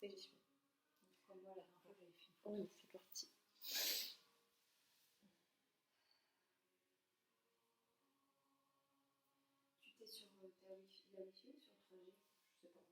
Ça y est, j'y suis. Comme moi, la dernière fois, j'avais fait une fois. Oui, c'est parti. Tu t'es sur la wifi ou sur le 3G? Je sais pas, on verra.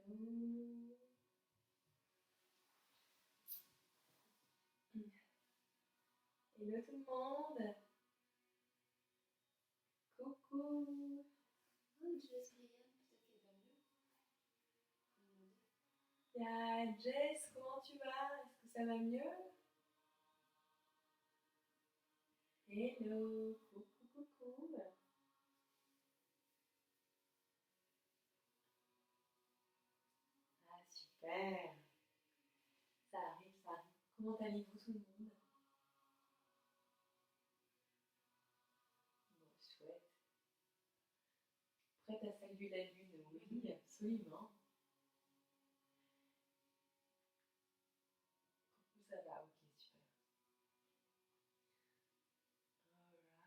Hello. Hello tout le monde. Coucou. Oh, Jess Brian, peut-être qu'elle va mieux. Jess, comment tu vas? Est-ce que ça va mieux? Hello. Coucou, coucou. Ah, super. Ça arrive, ça arrive. Comment allez-vous tout le monde? Bon, chouette. Prête à saluer la lune? Oui, absolument. Coucou, ça va? Ok, super. Alright.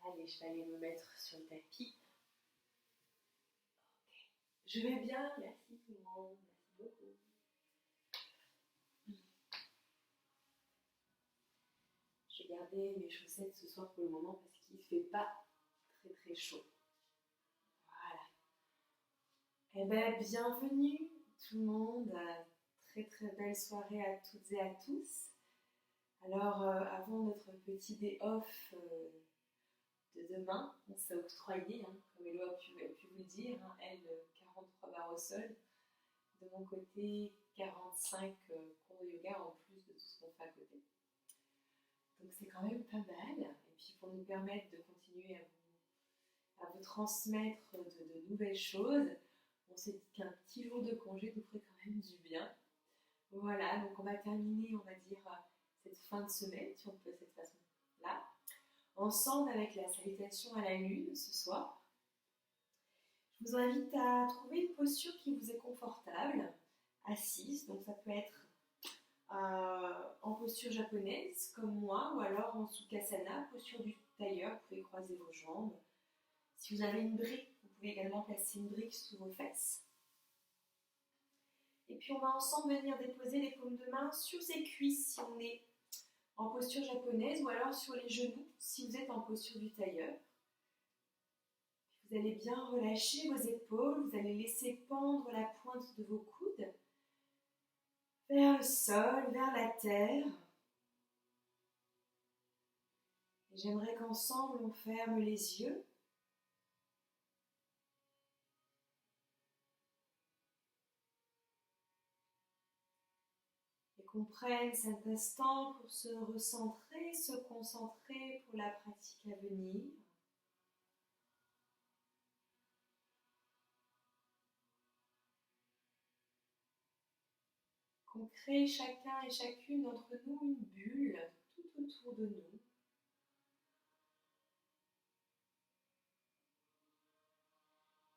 Allez, je vais aller me mettre sur le tapis. Ok. Je vais bien, merci tout le monde. Merci beaucoup. Je vais garder mes chaussettes ce soir pour le moment parce qu'il ne fait pas très très chaud. Voilà. Eh bien, bienvenue tout le monde. Très très belle soirée à toutes et à tous. Alors, avant notre petit day off de demain, on s'est octroyé, comme Hello a pu vous le dire, elle 43 barres au sol. De mon côté, 45 cours de yoga en plus de tout ce qu'on fait à côté. Donc c'est quand même pas mal. Et puis pour nous permettre de continuer à vous transmettre de nouvelles choses, on s'est dit qu'un petit jour de congé nous ferait quand même du bien. Voilà, donc on va terminer, on va dire, cette fin de semaine, si on peut de cette façon-là, ensemble avec la salutation à la lune ce soir. Je vous invite à trouver une posture qui vous est confortable, assise, donc ça peut être en posture japonaise comme moi, ou alors en Sukhasana, posture du tailleur, vous pouvez croiser vos jambes. Si vous avez une brique, vous pouvez également placer une brique sous vos fesses. Et puis on va ensemble venir déposer les paumes de main sur ses cuisses si on est en posture japonaise, ou alors sur les genoux si vous êtes en posture du tailleur. Vous allez bien relâcher vos épaules, vous allez laisser pendre la pointe de vos coudes vers le sol, vers la terre. Et j'aimerais qu'ensemble on ferme les yeux. Et qu'on prenne cet instant pour se recentrer, se concentrer pour la pratique à venir. Qu'on crée chacun et chacune d'entre nous une bulle tout autour de nous.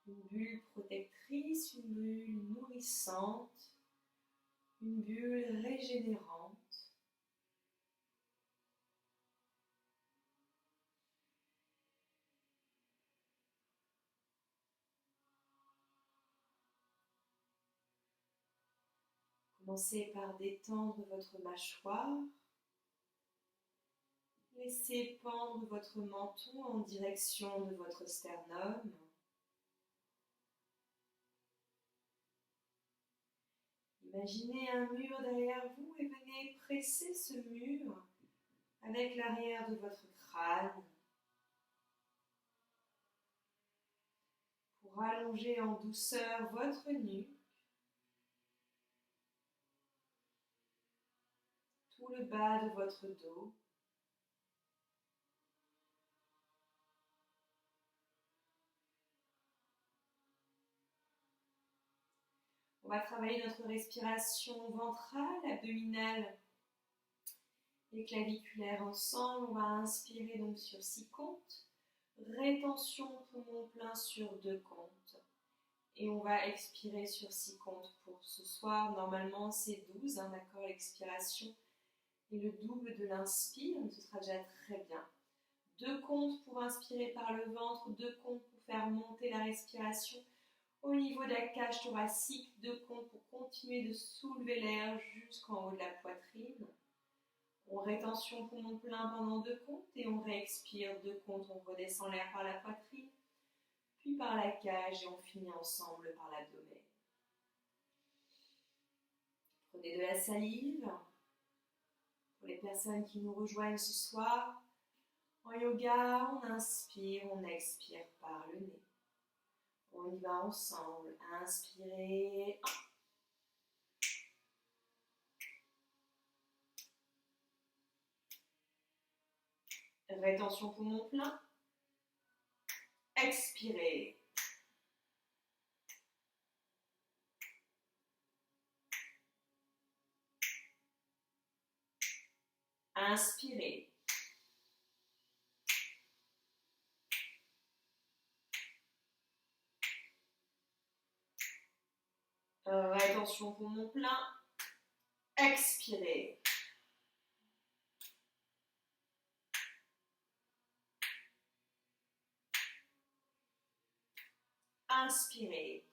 Une bulle protectrice, une bulle nourrissante, une bulle régénérante. Commencez par détendre votre mâchoire. Laissez pendre votre menton en direction de votre sternum. Imaginez un mur derrière vous et venez presser ce mur avec l'arrière de votre crâne pour allonger en douceur votre nuque, tout le bas de votre dos. On va travailler notre respiration ventrale, abdominale les claviculaires ensemble. On va inspirer donc sur 6 comptes. Rétention poumon plein sur 2 comptes. Et on va expirer sur 6 comptes pour ce soir. Normalement, c'est 12, d'accord, l'expiration. Et le double de l'inspire, ce sera déjà très bien. 2 comptes pour inspirer par le ventre, 2 comptes pour faire monter la respiration au niveau de la cage thoracique, 2 comptes pour continuer de soulever l'air jusqu'en haut de la poitrine. On rétention poumon plein pendant 2 comptes et on réexpire 2 comptes, on redescend l'air par la poitrine, puis par la cage et on finit ensemble par l'abdomen. Prenez de la salive. Pour les personnes qui nous rejoignent ce soir, en yoga, on inspire, on expire par le nez. On y va ensemble. Inspirez. Rétention poumon plein. Expirez. Inspirez. Rétention poumon plein. Expirez. Inspirez.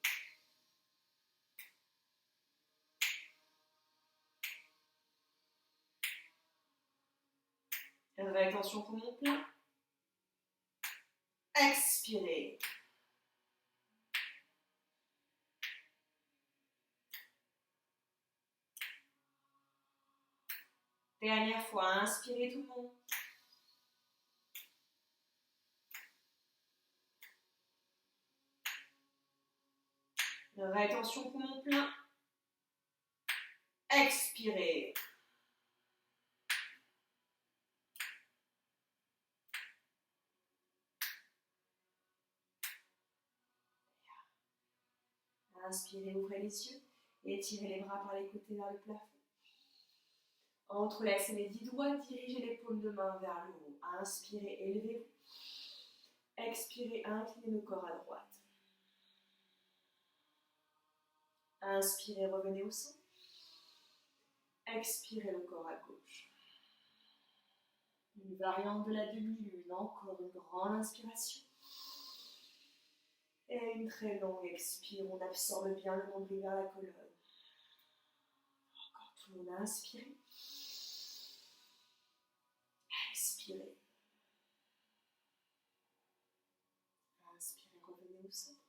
Rétention poumon plein. Expirez. Dernière fois, inspirez tout le monde. Rétention poumon plein. Expirez. Inspirez, ouvrez les yeux et étirez les bras par les côtés vers le plafond. Entrelacez les 10 doigts, dirigez les paumes de main vers le haut. Inspirez, élevez-vous. Expirez, inclinez le corps à droite. Inspirez, revenez au centre. Expirez le corps à gauche. Une variante de la demi-lune, encore une grande inspiration. Et une très longue expire, on absorbe bien le nombril vers la colonne. Encore tout le monde a inspiré. Expirez. Inspirez, revenez au centre.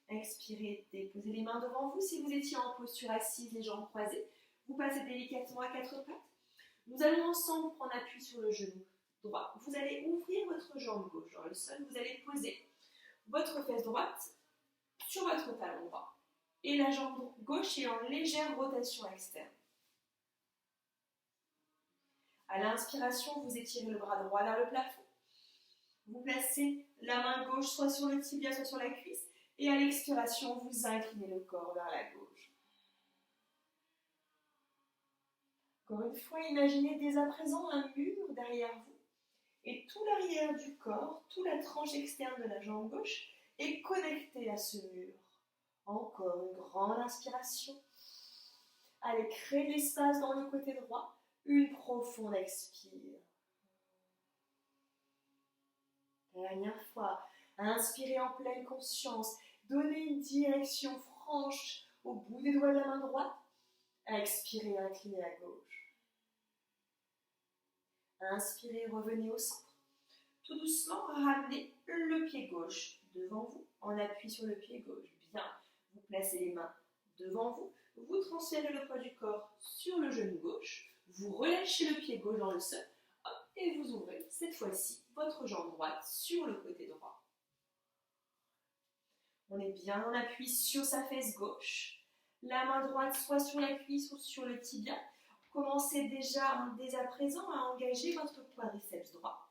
Expirez, déposez les mains devant vous. Si vous étiez en posture assise, les jambes croisées, vous passez délicatement à 4 pattes. Nous allons ensemble prendre appui sur le genou droit. Vous allez ouvrir votre jambe gauche dans le sol. Vous allez poser votre fesse droite sur votre talon droit. Et la jambe gauche est en légère rotation externe. À l'inspiration, vous étirez le bras droit vers le plafond. Vous placez la main gauche soit sur le tibia, soit sur la cuisse. Et à l'expiration, vous inclinez le corps vers la gauche. Encore une fois, imaginez dès à présent un mur derrière vous. Et tout l'arrière du corps, toute la tranche externe de la jambe gauche est connectée à ce mur. Encore une grande inspiration. Allez, créez de l'espace dans le côté droit. Une profonde expire. Dernière fois, inspirez en pleine conscience. Donnez une direction franche au bout des doigts de la main droite. Expirez, inclinez à gauche. Inspirez, revenez au centre. Tout doucement, ramenez le pied gauche devant vous, en appui sur le pied gauche. Bien, vous placez les mains devant vous. Vous transférez le poids du corps sur le genou gauche. Vous relâchez le pied gauche dans le sol. Hop, et vous ouvrez, cette fois-ci, votre jambe droite sur le côté droit. On est bien en appui sur sa fesse gauche. La main droite soit sur la cuisse ou sur le tibia. Commencez déjà, dès à présent, à engager votre quadriceps droit.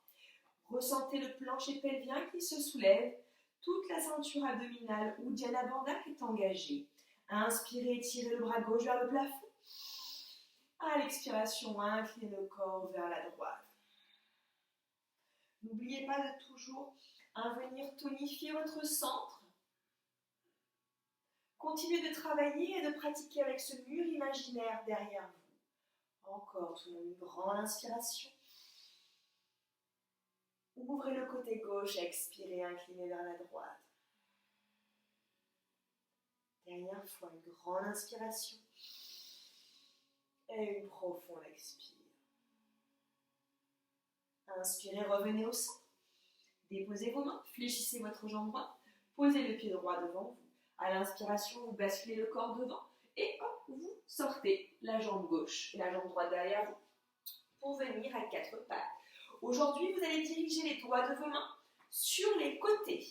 Ressentez le plancher pelvien qui se soulève. Toute la ceinture abdominale ou Dhyana Bandha est engagée. Inspirez, tirez le bras gauche vers le plafond. À l'expiration, inclinez le corps vers la droite. N'oubliez pas de toujours venir tonifier votre centre. Continuez de travailler et de pratiquer avec ce mur imaginaire derrière vous. Encore, tout le monde, une grande inspiration. Ouvrez le côté gauche, expirez, inclinez vers la droite. Dernière fois, une grande inspiration et une profonde expire. Inspirez, revenez au centre. Déposez vos mains, fléchissez votre jambe droite, posez le pied droit devant vous. À l'inspiration, vous basculez le corps devant et hop, vous sortez la jambe gauche et la jambe droite derrière vous pour venir à quatre pattes. Aujourd'hui, vous allez diriger les doigts de vos mains sur les côtés.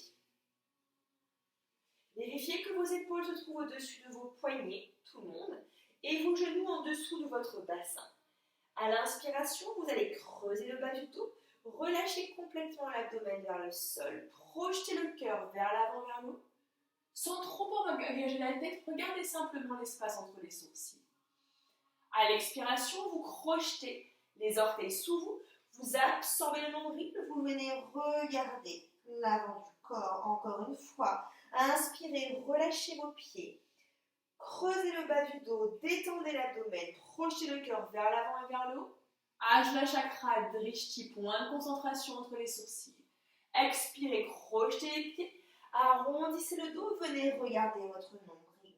Vérifiez que vos épaules se trouvent au-dessus de vos poignets, tout le monde, et vos genoux en dessous de votre bassin. À l'inspiration, vous allez creuser le bas du dos, relâchez complètement l'abdomen vers le sol, projetez le cœur vers l'avant, vers le haut. Sans trop engager la tête, regardez simplement l'espace entre les sourcils. À l'expiration, vous crochetez les orteils sous vous, vous absorbez le nombril, vous venez regarder l'avant du corps encore une fois. Inspirez, relâchez vos pieds, creusez le bas du dos, détendez l'abdomen, projetez le cœur vers l'avant et vers le haut. Ajna chakra, drishti, point de concentration entre les sourcils. Expirez, crochetez les pieds. Arrondissez le dos, venez regarder votre nombril.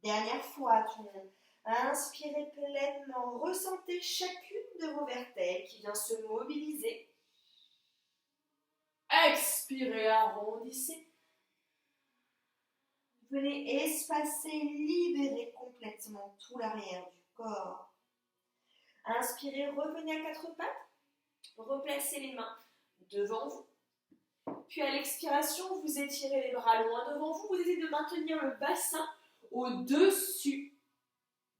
Dernière fois, tout le monde. Inspirez pleinement, ressentez chacune de vos vertèbres qui vient se mobiliser. Expirez, arrondissez. Venez espacer, libérer complètement tout l'arrière du corps. Inspirez, revenez à quatre pattes. Replacez les mains devant vous. Puis à l'expiration, vous étirez les bras loin devant vous. Vous essayez de maintenir le bassin au-dessus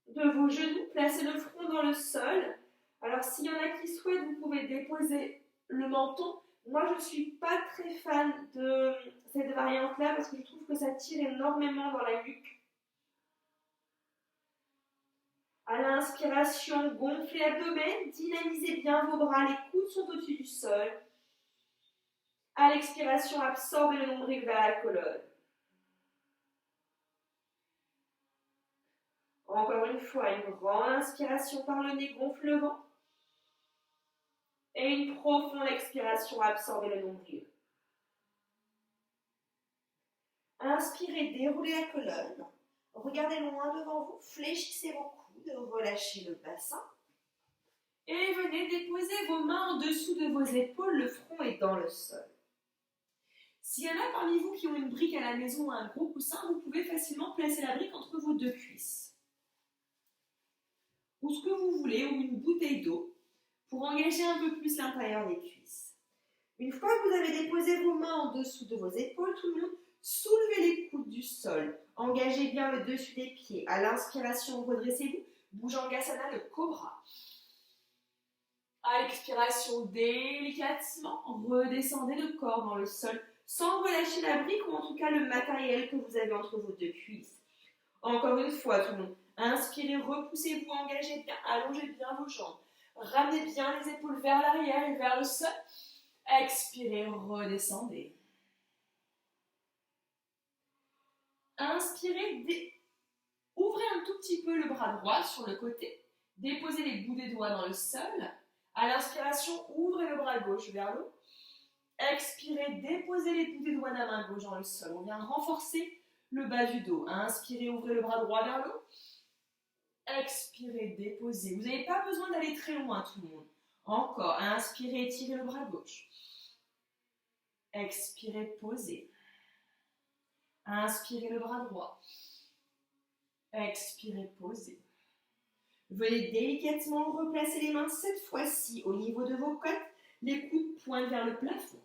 de vos genoux. Placez le front dans le sol. Alors s'il y en a qui souhaitent, vous pouvez déposer le menton. Moi, je ne suis pas très fan de cette variante-là parce que je trouve que ça tire énormément dans la nuque. À l'inspiration, gonflez l'abdomen, dynamisez bien vos bras, les coudes sont au-dessus du sol. À l'expiration, absorbez le nombril vers la colonne. Encore une fois, une grande inspiration par le nez, gonfle le ventre. Et une profonde expiration, absorbez le nombril. Inspirez, déroulez la colonne. Regardez loin devant vous, fléchissez vos coudes, relâchez le bassin. Et venez déposer vos mains en dessous de vos épaules, le front est dans le sol. S'il y en a parmi vous qui ont une brique à la maison ou un gros coussin, vous pouvez facilement placer la brique entre vos deux cuisses. Ou ce que vous voulez, ou une bouteille d'eau, pour engager un peu plus l'intérieur des cuisses. Une fois que vous avez déposé vos mains en dessous de vos épaules, tout le monde, soulevez les coudes du sol. Engagez bien le dessus des pieds. À l'inspiration, redressez-vous. Bhujangasana, le cobra. À l'expiration, délicatement, redescendez le corps dans le sol sans relâcher la brique ou en tout cas le matériel que vous avez entre vos deux cuisses. Encore une fois, tout le monde. Inspirez, repoussez-vous, engagez bien, allongez bien vos jambes. Ramenez bien les épaules vers l'arrière et vers le sol. Expirez, redescendez. Inspirez, ouvrez un tout petit peu le bras droit sur le côté. Déposez les bouts des doigts dans le sol. À l'inspiration, ouvrez le bras gauche vers le haut. Expirez, déposez les bouts des doigts de la main gauche dans le sol. On vient renforcer le bas du dos. Inspirez, ouvrez le bras droit vers le haut. Expirez, déposez. Vous n'avez pas besoin d'aller très loin, tout le monde. Encore. Inspirez, étirez le bras gauche. Expirez, posez. Inspirez le bras droit. Expirez, posez. Venez délicatement replacer les mains cette fois-ci au niveau de vos côtes. Les coudes pointent vers le plafond.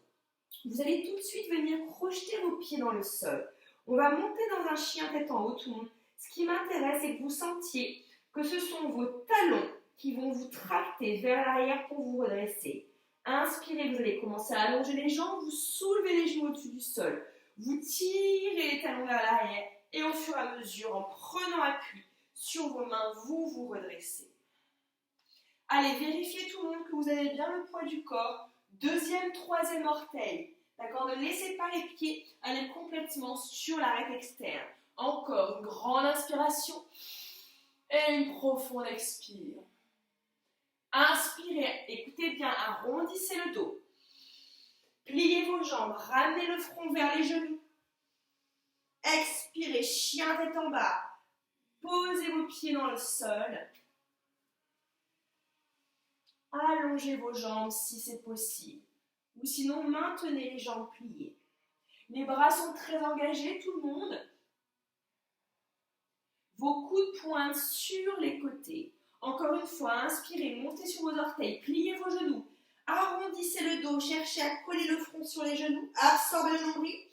Vous allez tout de suite venir projeter vos pieds dans le sol. On va monter dans un chien tête en haut, tout le monde. Ce qui m'intéresse, c'est que vous sentiez que ce sont vos talons qui vont vous tracter vers l'arrière pour vous redresser. Inspirez, vous allez commencer à allonger les jambes, vous soulevez les genoux au-dessus du sol. Vous tirez les talons vers l'arrière et au fur et à mesure, en prenant appui Sur vos mains, vous vous redressez. Allez, vérifiez tout le monde que vous avez bien le poids du corps. Deuxième, troisième orteil. D'accord? Ne laissez pas les pieds aller complètement sur l'arête externe. Encore une grande inspiration et une profonde expire. Inspirez, écoutez bien, arrondissez le dos. Pliez vos jambes, ramenez le front vers les genoux. Expirez, chien tête en bas. Posez vos pieds dans le sol. Allongez vos jambes si c'est possible. Ou sinon, maintenez les jambes pliées. Les bras sont très engagés, tout le monde. Vos coudes pointent sur les côtés. Encore une fois, inspirez, montez sur vos orteils, pliez vos genoux. Arrondissez le dos, cherchez à coller le front sur les genoux. Absorbez le nombril.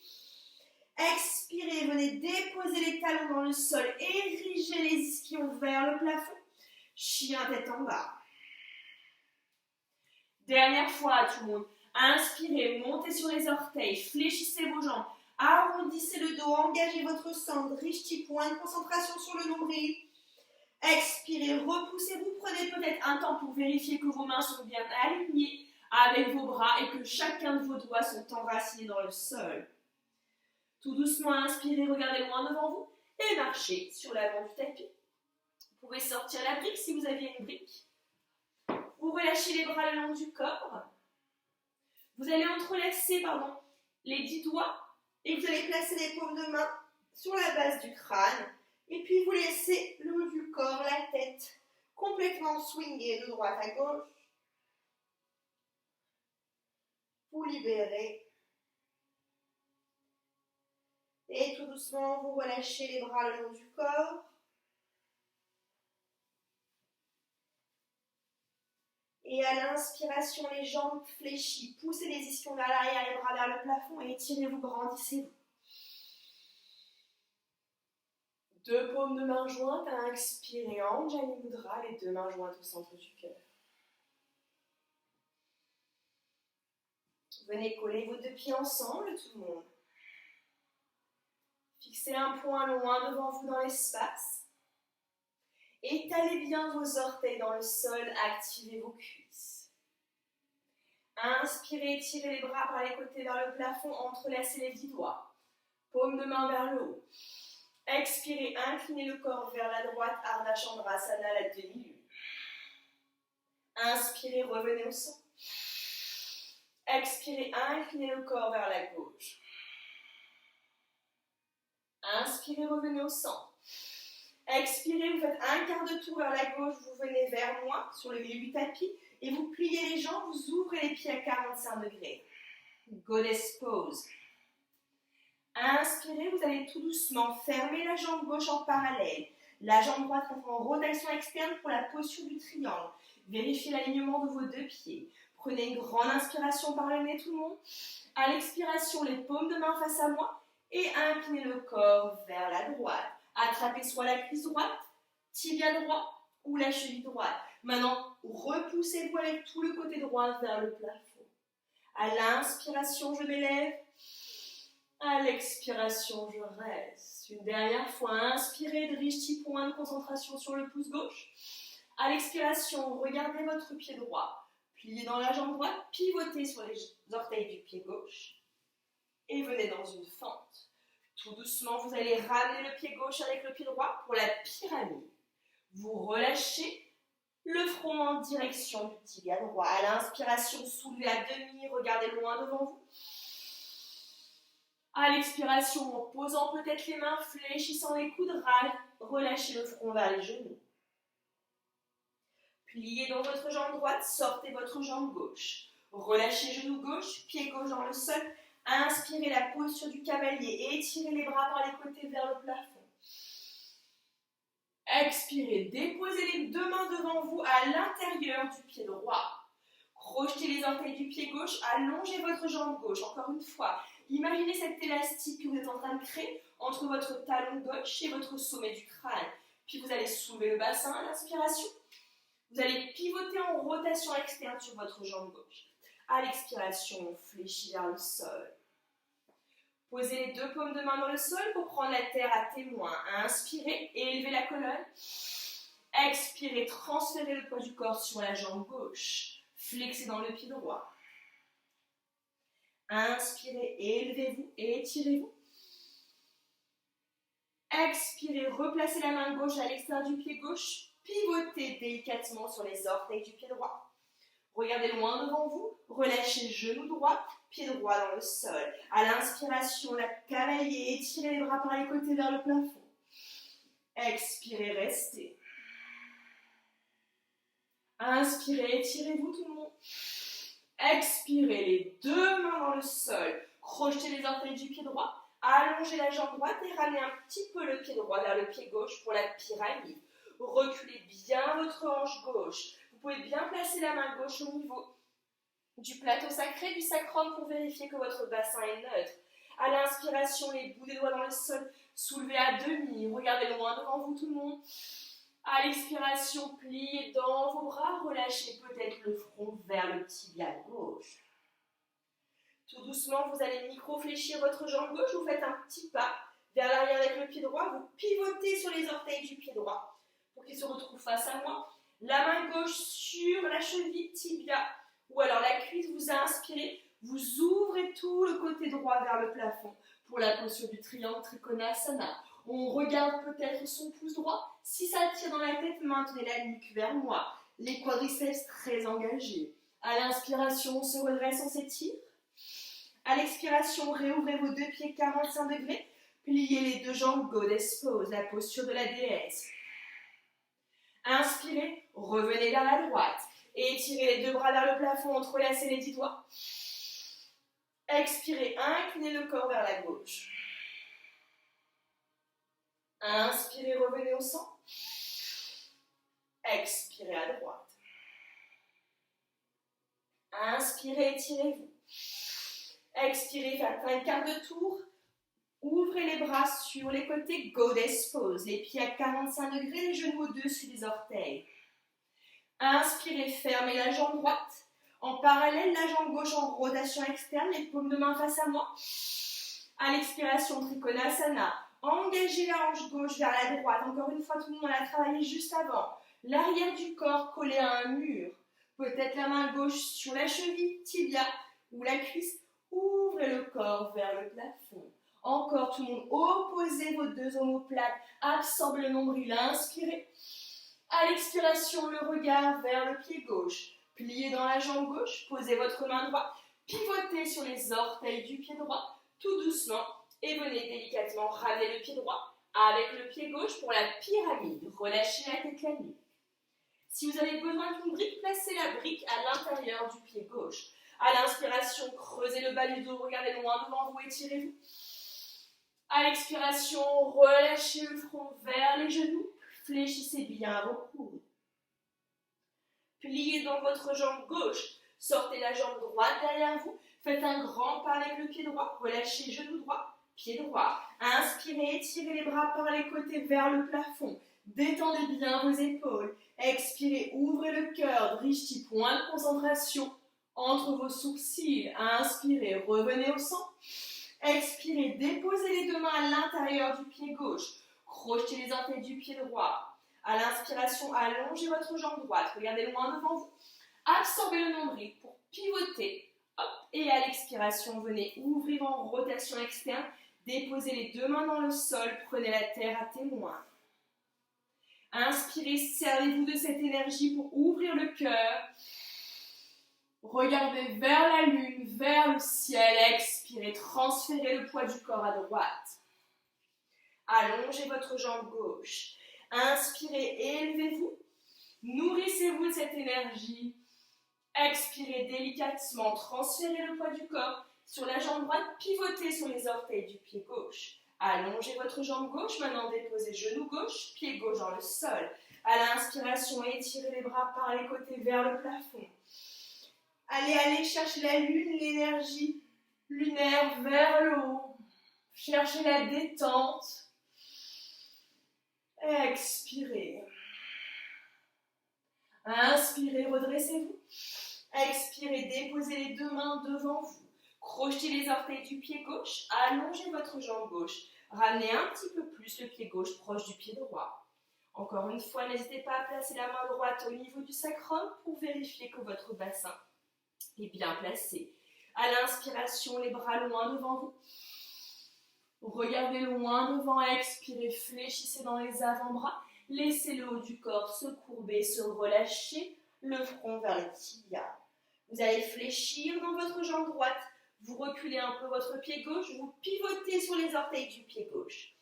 Expirez, venez déposer les talons dans le sol. Érigez les ischions vers le plafond. Chien tête en bas. Dernière fois, tout le monde. Inspirez, montez sur les orteils, fléchissez vos jambes, arrondissez le dos, engagez votre centre, Drishti, point de concentration sur le nombril. Expirez, repoussez-vous, prenez peut-être un temps pour vérifier que vos mains sont bien alignées avec vos bras et que chacun de vos doigts sont enracinés dans le sol. Tout doucement, inspirez, regardez loin devant vous et marchez sur l'avant du tapis. Vous pouvez sortir la brique si vous aviez une brique. Vous relâchez les bras le long du corps. Vous allez entrelacer les 10 doigts et vous allez placer les paumes de main sur la base du crâne. Et puis vous laissez le haut du corps, la tête, complètement swinguer de droite à gauche. Vous libérez. Et tout doucement, vous relâchez les bras le long du corps. Et à l'inspiration, les jambes fléchies. Poussez les ischions vers l'arrière, les bras vers le plafond et étirez-vous, grandissez-vous. 2 paumes de main jointes, inspirez, Anjali Mudra, les 2 mains jointes au centre du cœur. Venez coller vos 2 pieds ensemble, tout le monde. Fixez un point loin devant vous dans l'espace. Étalez bien vos orteils dans le sol, activez vos cuisses. Inspirez, tirez les bras par les côtés vers le plafond, entrelacez les 10 doigts. Paume de main vers le haut. Expirez, inclinez le corps vers la droite, Ardha Chandrasana, la demi-lune. Inspirez, revenez au centre. Expirez, inclinez le corps vers la gauche. Inspirez, revenez au centre. Expirez, vous faites un quart de tour vers la gauche, vous venez vers moi, sur le milieu du tapis, et vous pliez les jambes, vous ouvrez les pieds à 45 degrés. Goddess pose. Inspirez, vous allez tout doucement fermer la jambe gauche en parallèle. La jambe droite rentre en rotation externe pour la posture du triangle. Vérifiez l'alignement de vos 2 pieds. Prenez une grande inspiration par le nez, tout le monde. À l'expiration, les paumes de main face à moi et inclinez le corps vers la droite. Attrapez soit la cuisse droite, tibia droit ou la cheville droite. Maintenant, repoussez-vous avec tout le côté droit vers le plafond. À l'inspiration, je m'élève. À l'expiration, je reste. Une dernière fois, inspirez, Drishti, point de concentration sur le pouce gauche. À l'expiration, regardez votre pied droit. Pliez dans la jambe droite, pivotez sur les orteils du pied gauche. Et venez dans une fente. Tout doucement, vous allez ramener le pied gauche avec le pied droit pour la pyramide. Vous relâchez le front en direction du tibia droit. À l'inspiration, soulevez à demi, regardez loin devant vous. À l'expiration, en posant peut-être les mains, fléchissant les coudes, relâchez le front vers les genoux. Pliez dans votre jambe droite, sortez votre jambe gauche. Relâchez genou gauche, pied gauche dans le sol. Inspirez la posture du cavalier et étirez les bras par les côtés vers le plafond. Expirez, déposez les 2 mains devant vous à l'intérieur du pied droit. Crochetez les orteils du pied gauche, allongez votre jambe gauche. Encore une fois, imaginez cet élastique que vous êtes en train de créer entre votre talon gauche et votre sommet du crâne. Puis vous allez soulever le bassin à l'inspiration. Vous allez pivoter en rotation externe sur votre jambe gauche. À l'expiration, on fléchit vers le sol. Posez les deux paumes de main dans le sol pour prendre la terre à témoin. Inspirez et élevez la colonne. Expirez, transférez le poids du corps sur la jambe gauche. Flexez dans le pied droit. Inspirez, élevez-vous et étirez-vous. Expirez, replacez la main gauche à l'extérieur du pied gauche. Pivotez délicatement sur les orteils du pied droit. Regardez loin devant vous. Relâchez genou droit, pied droit dans le sol. À l'inspiration, la cavalier, étirez les bras par les côtés vers le plafond. Expirez, restez. Inspirez, étirez-vous tout le monde. Expirez, les deux mains dans le sol. Crochetez les orteils du pied droit. Allongez la jambe droite et ramenez un petit peu le pied droit vers le pied gauche pour la pyramide. Reculez bien votre hanche gauche. Vous pouvez bien placer la main gauche au niveau du plateau sacré, du sacrum pour vérifier que votre bassin est neutre. À l'inspiration, les bouts des doigts dans le sol, soulevez à demi. Regardez loin devant vous tout le monde. À l'expiration, pliez dans vos bras, relâchez peut-être le front vers le tibia gauche. Tout doucement, vous allez micro-fléchir votre jambe gauche, vous faites un petit pas vers l'arrière avec le pied droit, vous pivotez sur les orteils du pied droit pour qu'il se retrouve face à moi. La main gauche sur la cheville, tibia, ou alors la cuisse, vous inspirez, vous ouvrez tout le côté droit vers le plafond pour la posture du triangle Trikonasana. On regarde peut-être son pouce droit. Si ça tire dans la tête, maintenez la nuque vers moi. Les quadriceps très engagés. À l'inspiration, on se redresse, on s'étire. À l'expiration, réouvrez vos deux pieds 45 degrés. Pliez les deux jambes, goddess pose, la posture de la déesse. Inspirez, revenez vers la droite. Étirez les deux bras vers le plafond, entrelacez les 10 doigts. Expirez, inclinez le corps vers la gauche. Inspirez, revenez au centre. Expirez à droite. Inspirez, étirez-vous. Expirez, faites un quart de tour. Ouvrez les bras sur les côtés, goddess pose. Les pieds à 45 degrés, les genoux au-dessus des orteils. Inspirez, fermez la jambe droite. En parallèle, la jambe gauche en rotation externe, les paumes de main face à moi. À l'expiration, Trikonasana. Engagez la hanche gauche vers la droite. Encore une fois, tout le monde a travaillé juste avant. L'arrière du corps collé à un mur. Peut-être la main gauche sur la cheville, tibia ou la cuisse. Ouvrez le corps vers le plafond. Encore tout le monde, opposez vos deux omoplates. Absorbez le nombril, inspirez. À l'expiration, le regard vers le pied gauche. Pliez dans la jambe gauche, posez votre main droite. Pivotez sur les orteils du pied droit, tout doucement. Et venez délicatement ramener le pied droit avec le pied gauche pour la pyramide. Relâchez la tête, la nuque. Si vous avez besoin d'une brique, placez la brique à l'intérieur du pied gauche. À l'inspiration, creusez le bas du dos, regardez loin devant vous, étirez-vous. À l'expiration, relâchez le front vers les genoux, fléchissez bien vos coudes. Pliez dans votre jambe gauche, sortez la jambe droite derrière vous, faites un grand pas avec le pied droit, relâchez genou droit, pied droit. Inspirez, étirez les bras par les côtés vers le plafond. Détendez bien vos épaules. Expirez, ouvrez le cœur, drishti, point de concentration entre vos sourcils. Inspirez, revenez au centre. Expirez, déposez les deux mains à l'intérieur du pied gauche. Crochetez les orteils du pied droit. À l'inspiration, allongez votre jambe droite. Regardez loin devant vous. Absorbez le nombril pour pivoter. Hop. Et à l'expiration, venez ouvrir en rotation externe. Déposez les deux mains dans le sol. Prenez la terre à témoin. Inspirez, servez-vous de cette énergie pour ouvrir le cœur. Regardez vers la lune, vers le ciel. Expirez, transférez le poids du corps à droite. Allongez votre jambe gauche. Inspirez, élevez-vous. Nourrissez-vous de cette énergie. Expirez délicatement, transférez le poids du corps sur la jambe droite, pivotez sur les orteils du pied gauche. Allongez votre jambe gauche, maintenant déposez genou gauche, pied gauche dans le sol. À l'inspiration, étirez les bras par les côtés vers le plafond. Allez chercher la lune, l'énergie lunaire vers le haut. Cherchez la détente. Expirez. Inspirez, redressez-vous. Expirez, déposez les deux mains devant vous. Crochetez les orteils du pied gauche, allongez votre jambe gauche. Ramenez un petit peu plus le pied gauche proche du pied droit. Encore une fois, n'hésitez pas à placer la main droite au niveau du sacrum pour vérifier que votre bassin est bien placé. À l'inspiration, les bras loin devant vous. Regardez loin devant, expirez, fléchissez dans les avant-bras. Laissez le haut du corps se courber, se relâcher, le front vers les tibias. Vous allez fléchir dans votre jambe droite. Vous reculez un peu votre pied gauche, vous pivotez sur les orteils du pied gauche.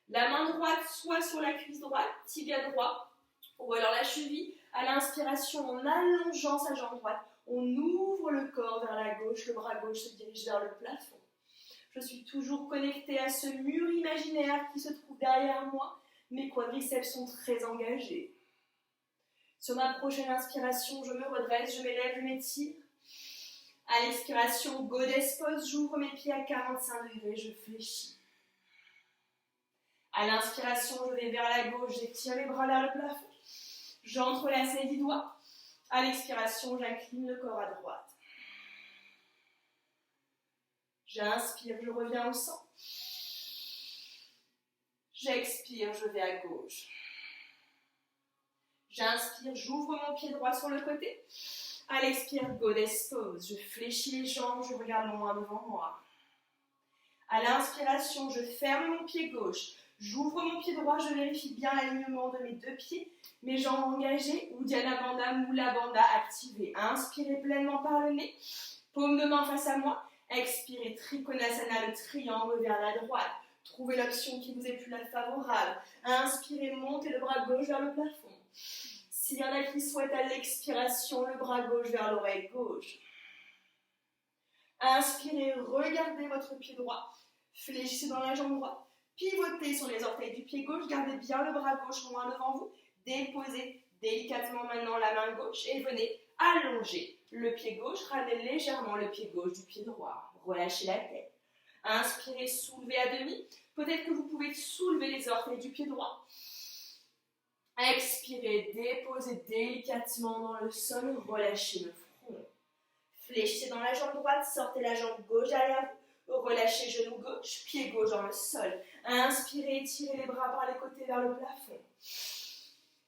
La main droite soit sur la cuisse droite, tibia droit, ou alors la cheville. À l'inspiration, en allongeant sa jambe droite, on ouvre le corps vers la gauche, le bras gauche se dirige vers le plafond. Je suis toujours connectée à ce mur imaginaire qui se trouve derrière moi. Mes quadriceps sont très engagés. Sur ma prochaine inspiration, je me redresse, je m'élève, je m'étire. À l'expiration, Goddess Pose, j'ouvre mes pieds à 45 degrés, je fléchis. À l'inspiration, je vais vers la gauche, j'étire les bras vers le plafond. J'entrelace les 10 doigts. À l'expiration, j'incline le corps à droite. J'inspire, je reviens au centre. J'expire, je vais à gauche. J'inspire, j'ouvre mon pied droit sur le côté. À l'expire, Goddess Pose. Je fléchis les jambes, je regarde loin devant moi. À l'inspiration, je ferme mon pied gauche. J'ouvre mon pied droit, je vérifie bien l'alignement de mes deux pieds. Mes jambes engagées, Uddiyana Bandha, Mula Bandha activée. Inspirez pleinement par le nez. Paume de main face à moi. Expirez, Trikonasana, le triangle vers la droite. Trouvez l'option qui vous est plus favorable. Inspirez, montez le bras gauche vers le plafond. S'il y en a qui souhaitent à l'expiration, le bras gauche vers l'oreille gauche. Inspirez, regardez votre pied droit. Fléchissez dans la jambe droite. Pivotez sur les orteils du pied gauche. Gardez bien le bras gauche loin devant vous. Déposez délicatement maintenant la main gauche et venez allonger le pied gauche. Ramenez légèrement le pied gauche du pied droit. Relâchez la tête. Inspirez, soulevez à demi. Peut-être que vous pouvez soulever les orteils du pied droit. Expirez, déposez délicatement dans le sol. Relâchez le front. Fléchissez dans la jambe droite. Sortez la jambe gauche derrière vous. Relâchez genou gauche, pied gauche dans le sol. Inspirez, étirez les bras par les côtés vers le plafond.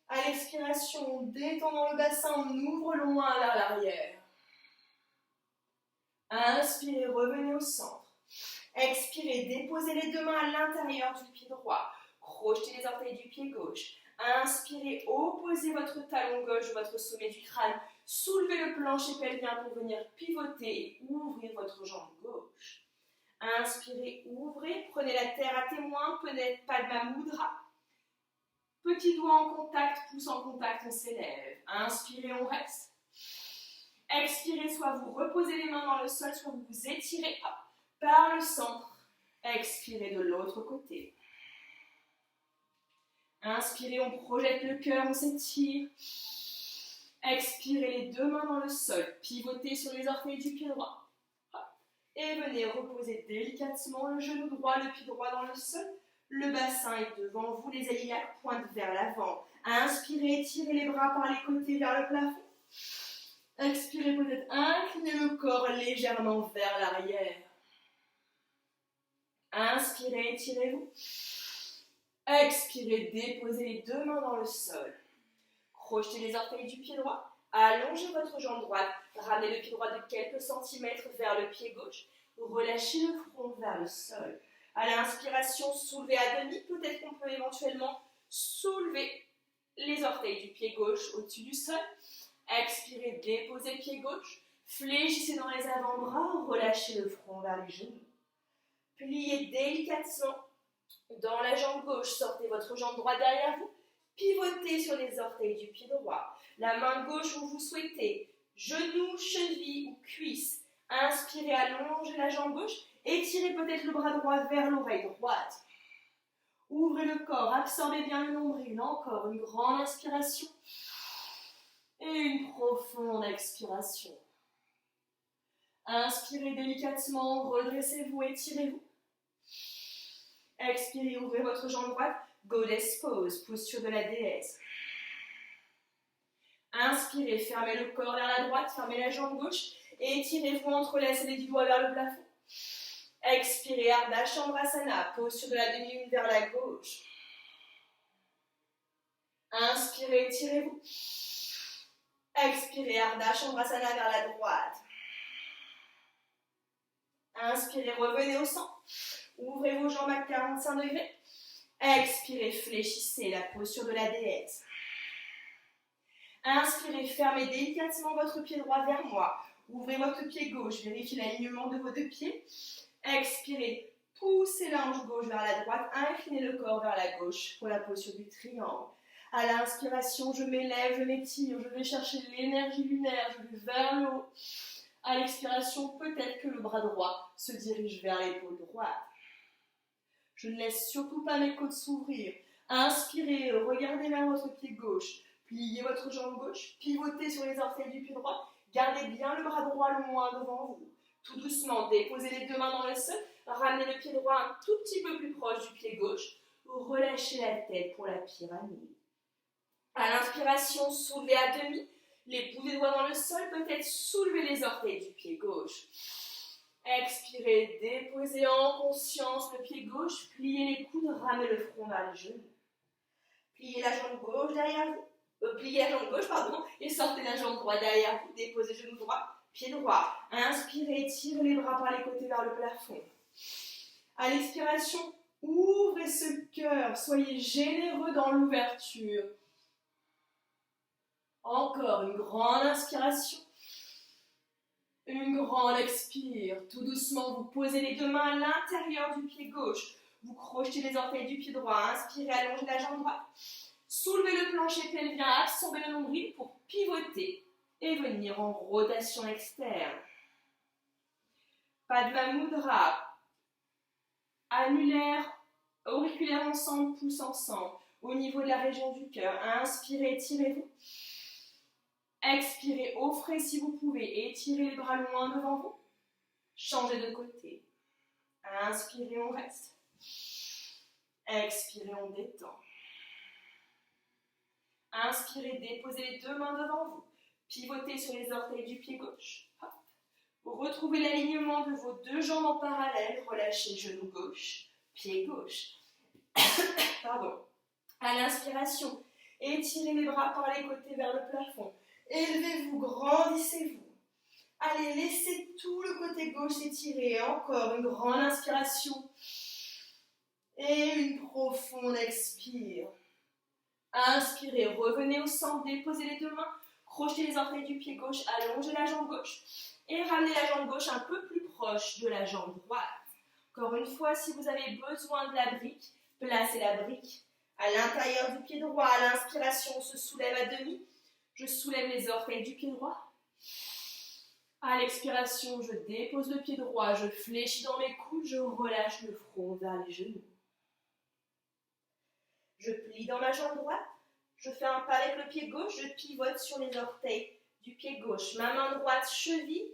À l'expiration, détendons le bassin, on ouvre loin vers l'arrière. Inspirez, revenez au centre. Expirez, déposez les deux mains à l'intérieur du pied droit. Crochetez les orteils du pied gauche. Inspirez, opposez votre talon gauche, votre sommet du crâne. Soulevez le plancher pelvien pour venir pivoter et ouvrir votre jambe gauche. Inspirez, ouvrez, prenez la terre à témoin, prenez Padma Mudra. Petit doigt en contact, pouce en contact, on s'élève. Inspirez, on reste. Expirez, soit vous reposez les mains dans le sol, soit vous vous étirez par le centre. Expirez de l'autre côté. Inspirez, on projette le cœur, on s'étire. Expirez, les deux mains dans le sol. Pivotez sur les orteils du pied droit. Et venez reposer délicatement le genou droit, le pied droit dans le sol. Le bassin est devant vous, les iliaques pointent vers l'avant. Inspirez, étirez les bras par les côtés vers le plafond. Expirez, peut-être inclinez le corps légèrement vers l'arrière. Inspirez, étirez-vous. Expirez, déposez les deux mains dans le sol. Crochetez les orteils du pied droit. Allongez votre jambe droite. Ramenez le pied droit de quelques centimètres vers le pied gauche. Relâchez le front vers le sol. À l'inspiration, soulevez à demi. Peut-être qu'on peut éventuellement soulever les orteils du pied gauche au-dessus du sol. Expirez, déposez le pied gauche. Fléchissez dans les avant-bras. Relâchez le front vers les genoux. Pliez délicatement dans la jambe gauche. Sortez votre jambe droite derrière vous. Pivotez sur les orteils du pied droit. La main gauche où vous souhaitez. Genoux, cheville ou cuisse. Inspirez, allongez la jambe gauche. Étirez peut-être le bras droit vers l'oreille droite. Ouvrez le corps, absorbez bien le nombril. Encore une grande inspiration. Et une profonde expiration. Inspirez délicatement, redressez-vous, étirez-vous. Expirez, ouvrez votre jambe droite. Goddess Pose, posture de la déesse. Inspirez, fermez le corps vers la droite, fermez la jambe gauche et étirez-vous, entrelacez les 10 doigts vers le plafond. Expirez, Ardha Chandrasana, posture de la demi-lune vers la gauche. Inspirez, étirez-vous. Expirez, Ardha Chandrasana vers la droite. Inspirez, revenez au centre. Ouvrez vos jambes à 45 degrés. Expirez, fléchissez la posture de la déesse. Inspirez, fermez délicatement votre pied droit vers moi. Ouvrez votre pied gauche, vérifiez l'alignement de vos deux pieds. Expirez, poussez la hanche gauche vers la droite, inclinez le corps vers la gauche pour la posture du triangle. À l'inspiration, je m'élève, je m'étire, je vais chercher l'énergie lunaire, je vais vers le haut. À l'expiration, peut-être que le bras droit se dirige vers l'épaule droite. Je ne laisse surtout pas mes côtes s'ouvrir. Inspirez, regardez vers votre pied gauche. Pliez votre jambe gauche, pivotez sur les orteils du pied droit. Gardez bien le bras droit loin devant vous. Tout doucement, déposez les deux mains dans le sol. Ramenez le pied droit un tout petit peu plus proche du pied gauche. Relâchez la tête pour la pyramide. À l'inspiration, soulevez à demi. Les bouts des doigts dans le sol, peut-être soulever les orteils du pied gauche. Expirez, déposez en conscience le pied gauche, pliez les coudes, ramenez le front vers les genoux. Pliez la jambe gauche derrière vous. Pliez la jambe gauche, et sortez la jambe droite derrière vous. Déposez genou droit, pied droit. Inspirez, tirez les bras par les côtés vers le plafond. À l'expiration, ouvrez ce cœur, soyez généreux dans l'ouverture. Encore une grande inspiration. Une grande expire. Tout doucement, vous posez les deux mains à l'intérieur du pied gauche. Vous crochetez les orteils du pied droit. Inspirez, allongez la jambe droite. Soulevez le plancher pelvien, absorbez le nombril pour pivoter et venir en rotation externe. Padma Mudra. Annulaire, auriculaire ensemble, pouces ensemble. Au niveau de la région du cœur. Inspirez, étirez-vous. Expirez, offrez si vous pouvez. Étirez les bras loin devant vous. Changez de côté. Inspirez, on reste. Expirez, on détend. Inspirez, déposez les deux mains devant vous. Pivotez sur les orteils du pied gauche. Hop. Retrouvez l'alignement de vos deux jambes en parallèle. Relâchez genou gauche, pied gauche. Pardon. À l'inspiration, étirez les bras par les côtés vers le plafond. Élevez-vous, grandissez-vous. Allez, laissez tout le côté gauche s'étirer. Encore une grande inspiration. Et une profonde expire. Inspirez, revenez au centre, déposez les deux mains, crochetez les orteils du pied gauche, allongez la jambe gauche et ramenez la jambe gauche un peu plus proche de la jambe droite. Encore une fois, si vous avez besoin de la brique, placez la brique à l'intérieur du pied droit. À l'inspiration, on se soulève à demi. Je soulève les orteils du pied droit. À l'expiration, je dépose le pied droit, je fléchis dans mes coudes, je relâche le front vers les genoux. Je plie dans ma jambe droite, je fais un pas avec le pied gauche, je pivote sur les orteils du pied gauche. Ma main droite, cheville,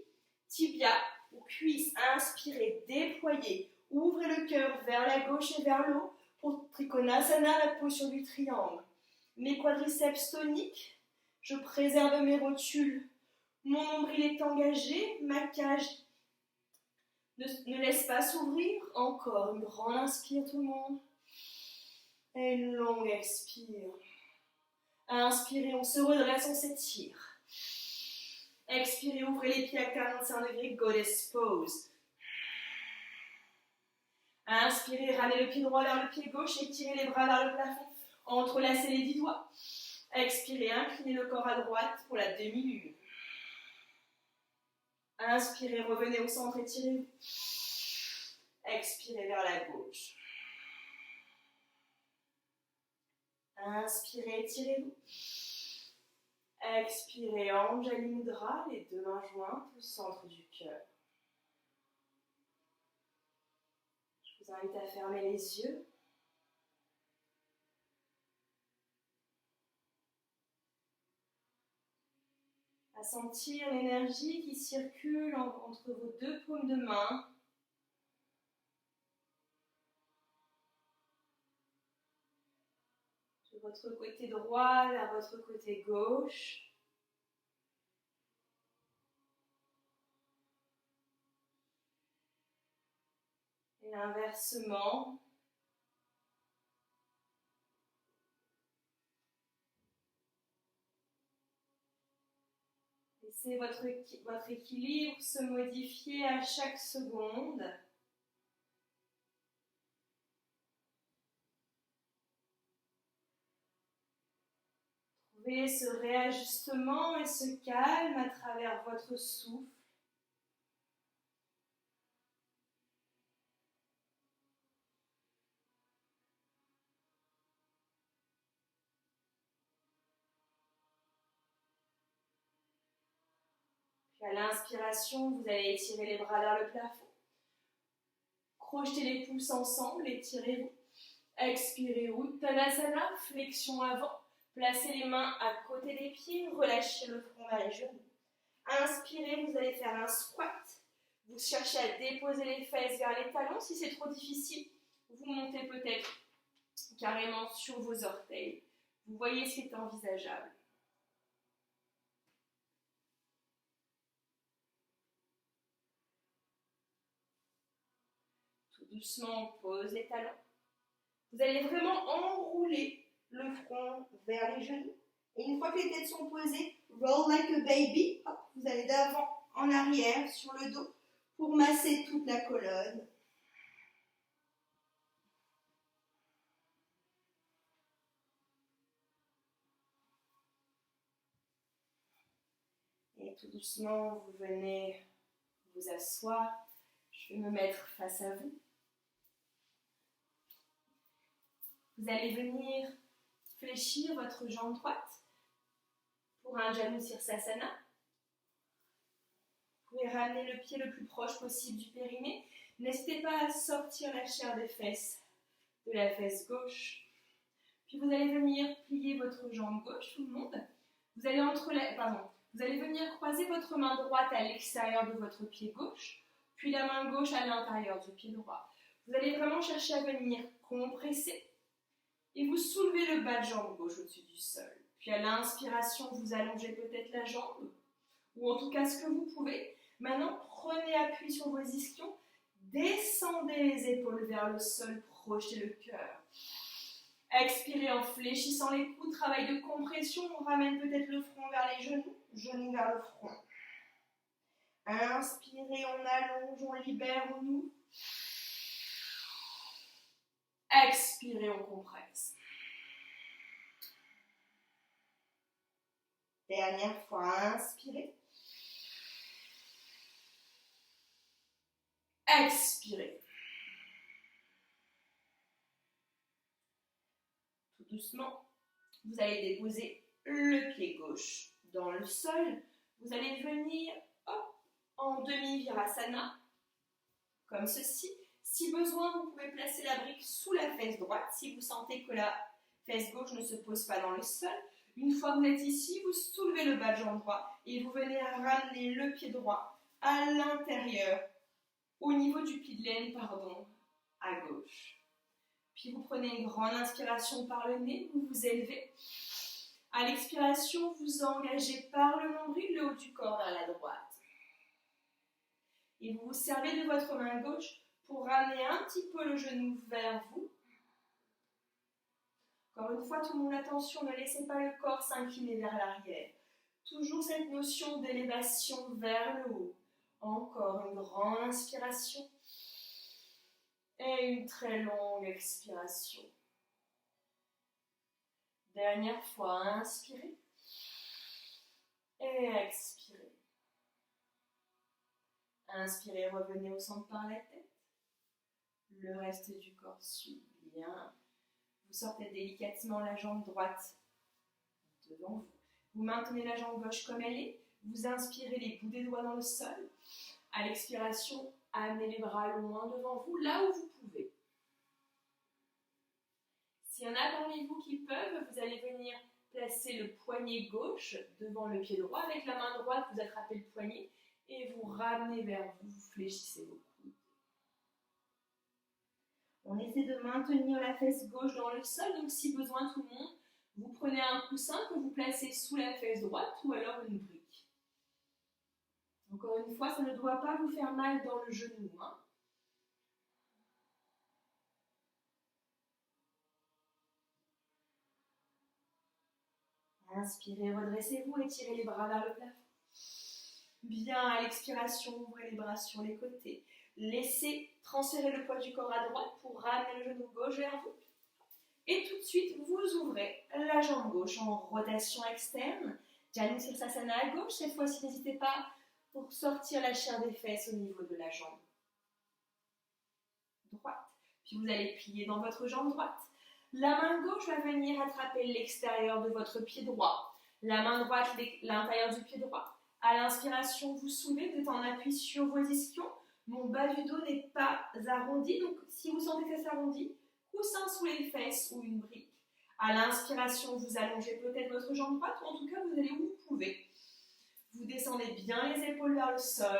tibia ou cuisse. Inspirez, déployez, ouvrez le cœur vers la gauche et vers le haut pour Trikonasana, la posture du triangle. Mes quadriceps toniques, je préserve mes rotules. Mon nombril est engagé, ma cage ne laisse pas s'ouvrir. Encore une grande inspire tout le monde. Et une longue expire. Inspirez, on se redresse, on s'étire. Expirez, ouvrez les pieds à 45 degrés, Goddess Pose. Inspirez, ramenez le pied droit vers le pied gauche, étirez les bras vers le plafond, entrelacez les 10 doigts. Expirez, inclinez le corps à droite pour la demi-lune. Inspirez, revenez au centre, étirez-vous. Expirez vers la gauche. Inspirez, étirez-vous. Expirez, Anjali Mudra, les deux mains jointes au centre du cœur. Je vous invite à fermer les yeux. À sentir l'énergie qui circule entre vos deux paumes de main. De votre côté droit vers votre côté gauche. inversement. Laissez votre équilibre se modifier à chaque seconde. Trouvez ce réajustement et ce calme à travers votre souffle. Puis à l'inspiration, vous allez étirer les bras vers le plafond. Crochetez les pouces ensemble, étirez-vous. Expirez, Uttanasana, flexion avant. Placez les mains à côté des pieds, relâchez le front vers les genoux. Inspirez, vous allez faire un squat. Vous cherchez à déposer les fesses vers les talons. Si c'est trop difficile, vous montez peut-être carrément sur vos orteils. Vous voyez ce qui est envisageable. Tout doucement, on pose les talons. Vous allez vraiment enrouler le front vers les genoux. Et une fois que les têtes sont posées, roll like a baby. Hop, vous allez d'avant en arrière sur le dos pour masser toute la colonne. Et tout doucement, vous venez vous asseoir. Je vais me mettre face à vous. Vous allez venir fléchir votre jambe droite pour un Janu Sirsasana. Vous pouvez ramener le pied le plus proche possible du périnée. N'hésitez pas à sortir la chair des fesses de la fesse gauche. Puis vous allez venir plier votre jambe gauche, tout le monde. Vous allez venir croiser votre main droite à l'extérieur de votre pied gauche, puis la main gauche à l'intérieur du pied droit. Vous allez vraiment chercher à venir compresser et vous soulevez le bas de jambe gauche au-dessus du sol. Puis à l'inspiration, vous allongez peut-être la jambe, ou en tout cas ce que vous pouvez. Maintenant, prenez appui sur vos ischions, descendez les épaules vers le sol, projetez le cœur. Expirez en fléchissant les coudes, travail de compression, on ramène peut-être le front vers les genoux, genoux vers le front. Inspirez, on allonge, on libère, on ouvre. Expirez, on compresse. Dernière fois, inspirez. Expirez. Tout doucement, vous allez déposer le pied gauche dans le sol. Vous allez venir en demi-virasana, comme ceci. Si besoin, vous pouvez placer la brique sous la fesse droite si vous sentez que la fesse gauche ne se pose pas dans le sol. Une fois que vous êtes ici, vous soulevez le bas de jambe droit et vous venez ramener le pied droit à l'intérieur, au niveau du pli de laine, à gauche. Puis vous prenez une grande inspiration par le nez, vous vous élevez. À l'expiration, vous engagez par le nombril le haut du corps vers la droite. Et vous vous servez de votre main gauche pour ramener un petit peu le genou vers vous. Encore une fois, tout le monde, attention, ne laissez pas le corps s'incliner vers l'arrière. Toujours cette notion d'élévation vers le haut. Encore une grande inspiration et une très longue expiration. Dernière fois, inspirez et expirez. Inspirez, revenez au centre par la tête. Le reste du corps suit bien. Vous sortez délicatement la jambe droite devant vous. Vous maintenez la jambe gauche comme elle est. Vous inspirez les bouts des doigts dans le sol. À l'expiration, amenez les bras loin devant vous, là où vous pouvez. S'il y en a parmi vous qui peuvent, vous allez venir placer le poignet gauche devant le pied droit. Avec la main droite, vous attrapez le poignet et vous ramenez vers vous, vous fléchissez vos coudes. On essaie de maintenir la fesse gauche dans le sol, donc si besoin tout le monde, vous prenez un coussin que vous placez sous la fesse droite ou alors une brique. Encore une fois, ça ne doit pas vous faire mal dans le genou. Inspirez, redressez-vous, étirez les bras vers le plafond. Bien, à l'expiration, ouvrez les bras sur les côtés. Laissez transférer le poids du corps à droite pour ramener le genou gauche vers vous. Et tout de suite, vous ouvrez la jambe gauche en rotation externe. Janu Sirsasana à gauche. Cette fois-ci, n'hésitez pas pour sortir la chair des fesses au niveau de la jambe droite. Puis vous allez plier dans votre jambe droite. La main gauche va venir attraper l'extérieur de votre pied droit. La main droite, l'intérieur du pied droit. À l'inspiration, vous soulevez, vous êtes en appui sur vos ischions. Mon bas du dos n'est pas arrondi, donc si vous sentez que ça s'arrondit, coussin sous les fesses ou une brique. À l'inspiration, vous allongez peut-être votre jambe droite, ou en tout cas, vous allez où vous pouvez. Vous descendez bien les épaules vers le sol.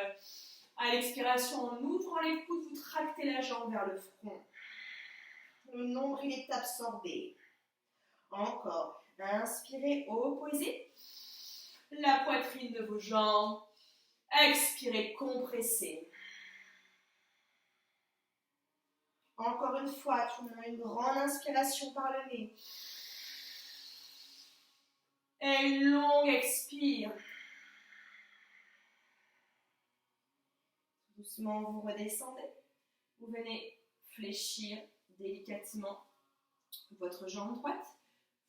À l'expiration, en ouvrant les coudes, vous tractez la jambe vers le front. Le nombril est absorbé. Encore. Inspirez, opposez. La poitrine de vos jambes. Expirez, compressez. Encore une fois, tout le monde, une grande inspiration par le nez. Et une longue expire. Doucement, vous redescendez. Vous venez fléchir délicatement votre jambe droite.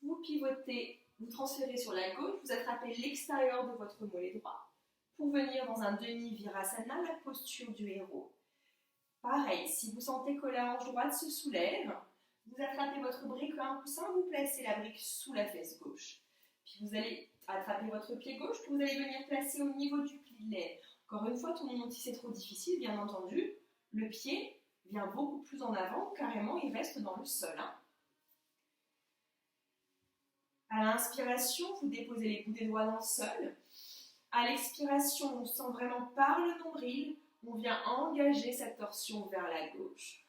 Vous pivotez, vous transférez sur la gauche, vous attrapez l'extérieur de votre mollet droit pour venir dans un demi-virasana, la posture du héros. Pareil, si vous sentez que la hanche droite se soulève, vous attrapez votre brique ou un coussin, vous placez la brique sous la fesse gauche. Puis vous allez attraper votre pied gauche, que vous allez venir placer au niveau du pli de l'aine. Encore une fois, tout le monde, si c'est trop difficile, bien entendu, le pied vient beaucoup plus en avant, carrément, il reste dans le sol. À l'inspiration, vous déposez les bouts des doigts dans le sol. À l'expiration, on sent vraiment par le nombril, on vient engager cette torsion vers la gauche.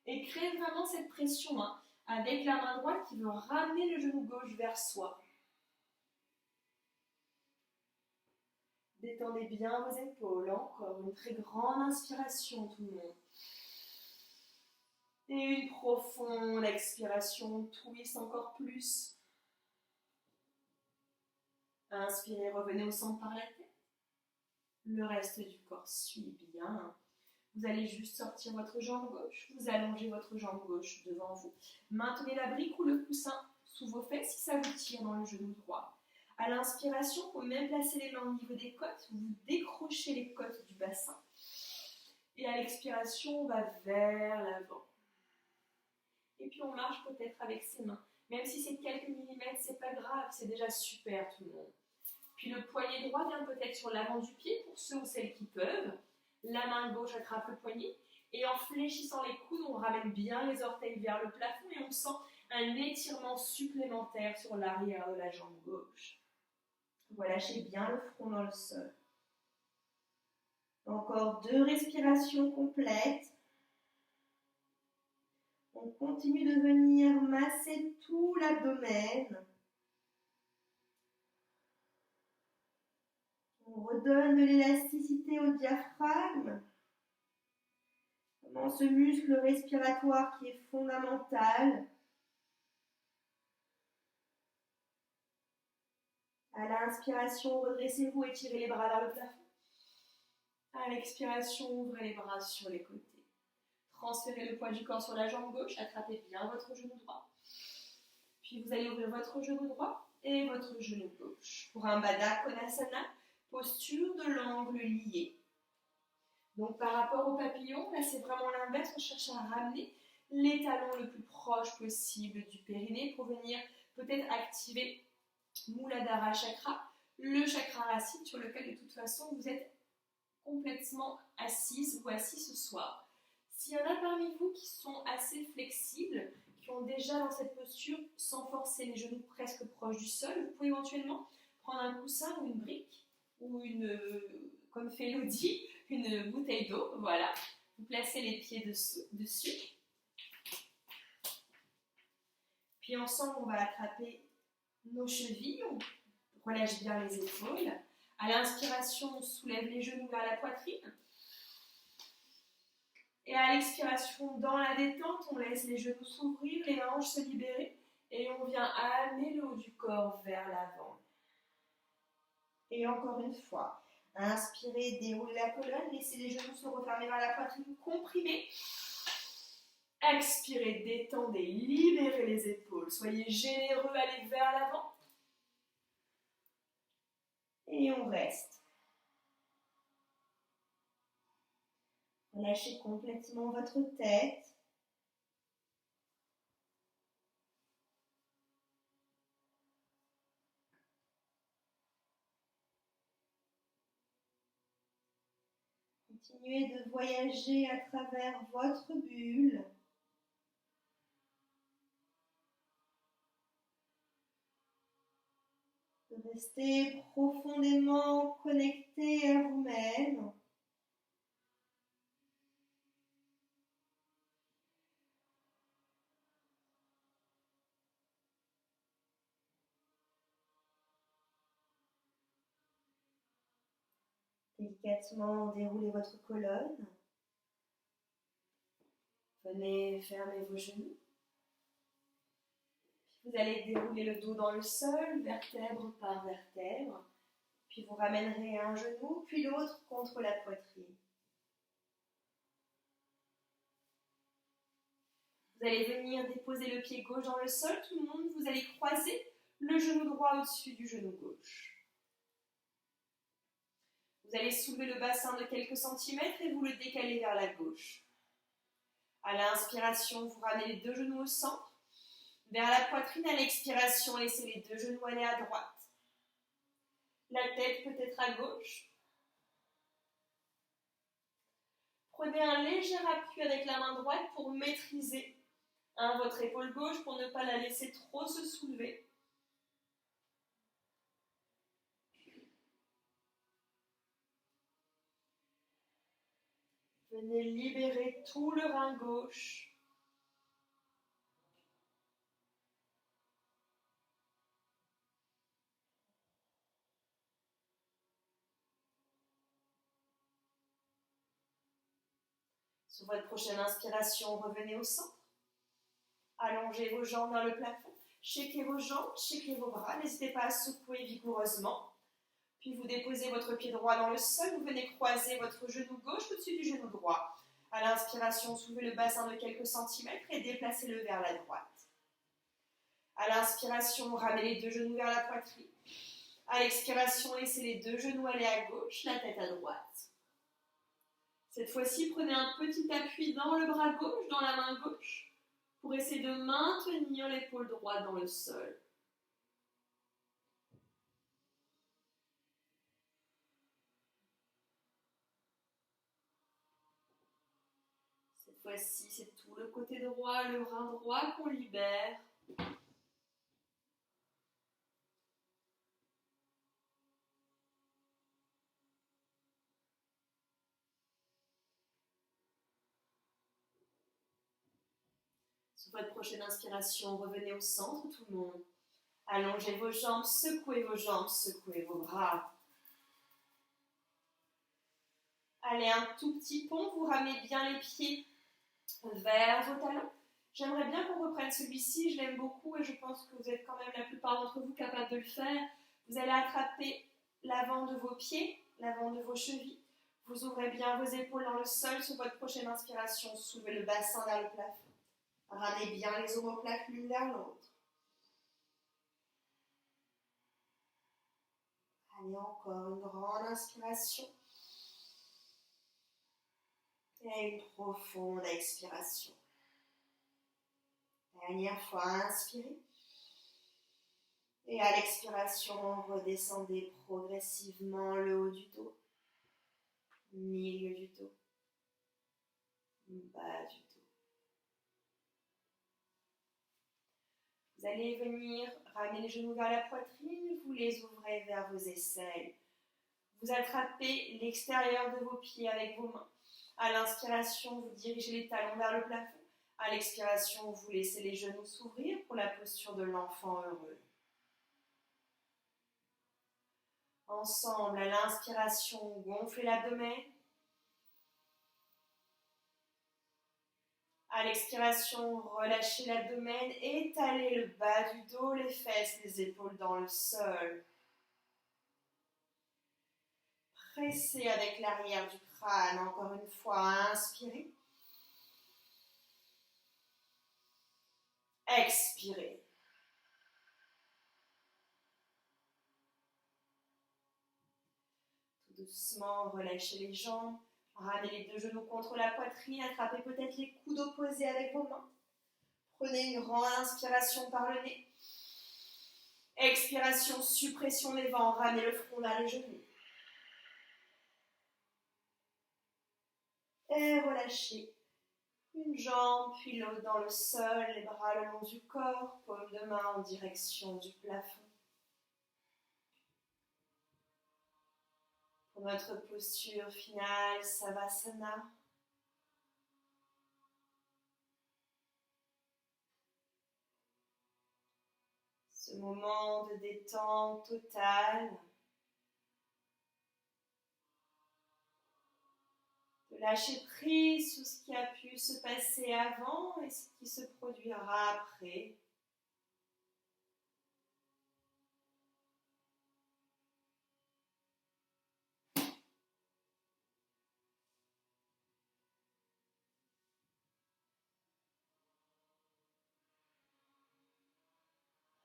Et créez vraiment cette pression avec la main droite qui veut ramener le genou gauche vers soi. Détendez bien vos épaules. Encore une très grande inspiration, tout le monde. Et une profonde expiration, twist encore plus. Inspirez, revenez au centre par la tête. Le reste du corps suit bien. Vous allez juste sortir votre jambe gauche, vous allongez votre jambe gauche devant vous. Maintenez la brique ou le coussin sous vos fesses si ça vous tire dans le genou droit. À l'inspiration, vous pouvez même placer les mains au niveau des côtes, vous décrochez les côtes du bassin. Et à l'expiration, on va vers l'avant. Et puis on marche peut-être avec ses mains. Même si c'est quelques millimètres, c'est pas grave, c'est déjà super tout le monde. Puis le poignet droit vient peut-être sur l'avant du pied pour ceux ou celles qui peuvent. La main gauche attrape le poignet. Et en fléchissant les coudes, on ramène bien les orteils vers le plafond et on sent un étirement supplémentaire sur l'arrière de la jambe gauche. Relâchez bien le front dans le sol. Encore 2 respirations complètes. On continue de venir masser tout l'abdomen. On redonne de l'élasticité au diaphragme. Dans ce muscle respiratoire qui est fondamental. À l'inspiration, redressez-vous, étirez les bras vers le plafond. À l'expiration, ouvrez les bras sur les côtés. Transférez le poids du corps sur la jambe gauche, attrapez bien votre genou droit. Puis vous allez ouvrir votre genou droit et votre genou gauche. Pour un Baddha Konasana, posture de l'angle lié. Donc par rapport au papillon, là c'est vraiment l'inverse, on cherche à ramener les talons le plus proche possible du périnée pour venir peut-être activer Muladhara Chakra, le chakra racine sur lequel de toute façon vous êtes complètement assise ou assis ce soir. S'il y en a parmi vous qui sont assez flexibles, qui ont déjà dans cette posture, sans forcer les genoux presque proches du sol, vous pouvez éventuellement prendre un coussin ou une brique, ou comme fait Lodi, une bouteille d'eau, voilà. Vous placez les pieds dessus. Puis ensemble, on va attraper nos chevilles, on relâche bien les épaules. À l'inspiration, on soulève les genoux vers la poitrine. Et à l'expiration, dans la détente, on laisse les genoux s'ouvrir, les hanches se libérer. Et on vient amener le haut du corps vers l'avant. Et encore une fois. Inspirez, déroulez la colonne, laissez les genoux se refermer vers la poitrine, comprimez. Expirez, détendez, libérez les épaules. Soyez généreux, allez vers l'avant. Et on reste. Relâchez complètement votre tête. Continuez de voyager à travers votre bulle. De rester profondément connecté à vous-même. Délicatement déroulez votre colonne. Venez fermer vos genoux. Vous allez dérouler le dos dans le sol, vertèbre par vertèbre. Puis vous ramènerez un genou, puis l'autre contre la poitrine. Vous allez venir déposer le pied gauche dans le sol, tout le monde. Vous allez croiser le genou droit au-dessus du genou gauche. Vous allez soulever le bassin de quelques centimètres et vous le décaler vers la gauche. À l'inspiration, vous ramenez les deux genoux au centre. Vers la poitrine, à l'expiration, laissez les deux genoux aller à droite. La tête peut être à gauche. Prenez un léger appui avec la main droite pour maîtriser votre épaule gauche, pour ne pas la laisser trop se soulever. Venez libérer tout le rein gauche. Sur votre prochaine inspiration, revenez au centre. Allongez vos jambes vers le plafond. Shakez vos jambes, shakez vos bras. N'hésitez pas à secouer vigoureusement. Puis vous déposez votre pied droit dans le sol. Vous venez croiser votre genou gauche au-dessus du genou droit. À l'inspiration, soulevez le bassin de quelques centimètres et déplacez-le vers la droite. À l'inspiration, ramenez les deux genoux vers la poitrine. À l'expiration, laissez les deux genoux aller à gauche, la tête à droite. Cette fois-ci, prenez un petit appui dans le bras gauche, dans la main gauche, pour essayer de maintenir l'épaule droite dans le sol. Cette fois-ci, c'est tout le côté droit, le rein droit qu'on libère. Sur votre prochaine inspiration, revenez au centre, tout le monde. Allongez vos jambes, secouez vos bras. Allez, un tout petit pont, vous ramenez bien les pieds vers vos talons. J'aimerais bien qu'on reprenne celui-ci, je l'aime beaucoup et je pense que vous êtes quand même la plupart d'entre vous capables de le faire. Vous allez attraper l'avant de vos pieds, l'avant de vos chevilles. Vous ouvrez bien vos épaules dans le sol. Sur votre prochaine inspiration, soulevez le bassin vers le plafond. Ramenez bien les omoplates l'une vers l'autre. Allez, encore une grande inspiration. Et une profonde expiration. Dernière fois, inspirez. Et à l'expiration, redescendez progressivement le haut du dos, milieu du dos, bas du dos. Vous allez venir ramener les genoux vers la poitrine, vous les ouvrez vers vos aisselles. Vous attrapez l'extérieur de vos pieds avec vos mains. À l'inspiration, vous dirigez les talons vers le plafond. À l'expiration, vous laissez les genoux s'ouvrir pour la posture de l'enfant heureux. Ensemble, à l'inspiration, gonflez l'abdomen. À l'expiration, relâchez l'abdomen, étalez le bas du dos, les fesses, les épaules dans le sol. Pressez avec l'arrière du crâne, encore une fois, inspirez. Expirez. Tout doucement, relâchez les jambes. Ramenez les deux genoux contre la poitrine. Attrapez peut-être les coudes opposés avec vos mains. Prenez une grande inspiration par le nez. Expiration, suppression des vents. Ramenez le front vers les genoux. Et relâchez. Une jambe, puis l'autre dans le sol, les bras le long du corps, paume de main en direction du plafond. Pour notre posture finale, Savasana. Ce moment de détente totale, de lâcher prise sur ce qui a pu se passer avant et ce qui se produira après.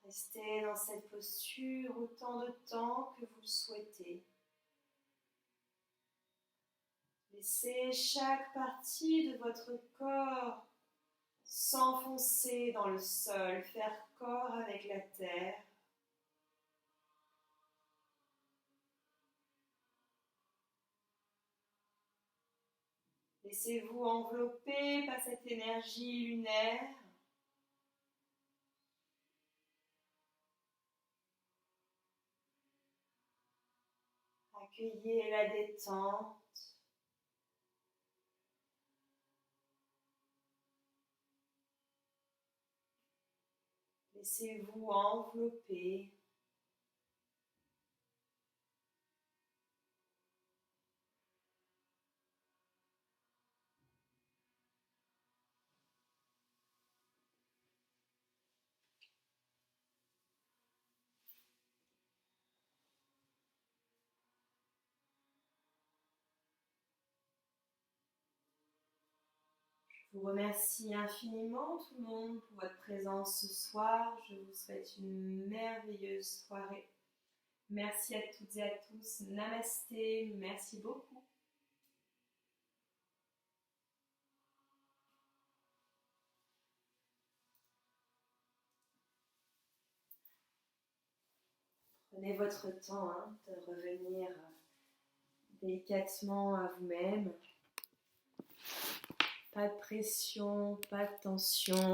Restez dans cette posture autant de temps que vous le souhaitez. Laissez chaque partie de votre corps s'enfoncer dans le sol, faire corps avec la terre. Laissez-vous envelopper par cette énergie lunaire. Accueillez la détente. Laissez-vous envelopper. Je vous remercie infiniment tout le monde pour votre présence ce soir. Je vous souhaite une merveilleuse soirée. Merci à toutes et à tous. Namasté. Merci beaucoup. Prenez votre temps de revenir délicatement à vous-même. Pas de pression, pas de tension.